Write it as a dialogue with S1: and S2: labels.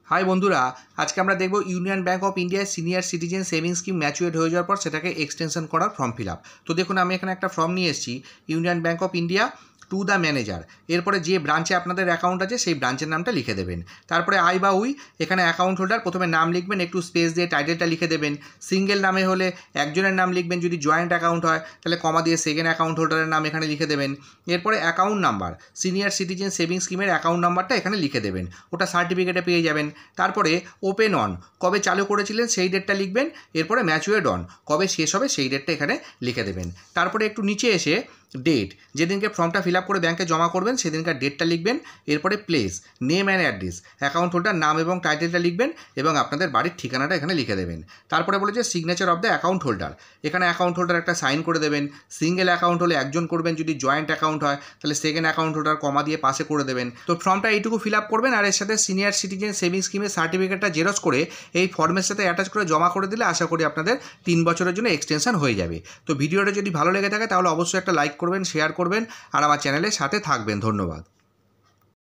S1: High বন্ধুরা, আজকে আমরা দেখব ইউনিয়ন ব্যাঙ্ক অফ ইন্ডিয়ার senior citizen savings scheme maturate হয়ে যাওয়ার পর সেটাকে এক্সটেনশন করার ফর্ম ফিল আপ। তো দেখুন, আমি এখানে একটা ফর্ম নিয়ে এসেছি, union bank of India to the manager. এরপরে যে ব্রাঞ্চে আপনাদের অ্যাকাউন্ট আছে সেই ব্রাঞ্চের নামটা লিখে দেবেন। তারপরে আই বা উই, এখানে অ্যাকাউন্ট হোল্ডার প্রথমে নাম লিখবেন, একটু স্পেস দিয়ে টাইটেলটা লিখে দেবেন। সিঙ্গেল নামে হলে একজনের নাম লিখবেন, যদি জয়েন্ট অ্যাকাউন্ট হয় তাহলে কমা দিয়ে সেকেন্ড অ্যাকাউন্ট হোল্ডারের নাম এখানে লিখে দেবেন। এরপরে account number, senior citizen savings স্কিমের অ্যাকাউন্ট নাম্বারটা এখানে লিখে দেবেন, ওটা সার্টিফিকেটে পেয়ে যাবেন। তারপরে ওপেন অন, কবে চালু করেছিলেন সেই ডেটটা লিখবেন। এরপরে ম্যাচুরেড অন, কবে শেষ হবে সেই ডেটটা এখানে লিখে দেবেন। তারপরে একটু নিচে এসে ডেট, যেদিনকে ফর্মটা ফিল আপ করে ব্যাংকে জমা করবেন সেদিনকার ডেটটা লিখবেন। এরপরে place, name and address, account holder নাম এবং টাইটেলটা লিখবেন এবং আপনাদের বাড়ির ঠিকানাটা এখানে লিখে দেবেন। তারপরে বলেছে signature of the account holder, এখানে অ্যাকাউন্ট হোল্ডার একটা সাইন করে দেবেন। সিঙ্গেল অ্যাকাউন্ট হলে একজন করবেন, যদি জয়েন্ট অ্যাকাউন্ট হয় তাহলে সেকেন্ড অ্যাকাউন্ট হোল্ডার কমা দিয়ে পাশে করে দেবেন। তো ফর্মটা এইটুকু ফিল আপ করবেন, আর এর সাথে সিনিয়র সিটিজেন সেভিংস স্কিমের সার্টিফিকেটটা জেরক্স করে এই ফর্মের সাথে অ্যাটাচ করে জমা করে দিলে আশা করি আপনাদের 3 বছরের জন্য এক্সটেনশন হয়ে যাবে। তো ভিডিওটা যদি ভালো লেগে থাকে তাহলে অবশ্যই একটা লাইক করবেন, শেয়ার করবেন আর আমার চ্যানেলের সাথে থাকবেন। ধন্যবাদ।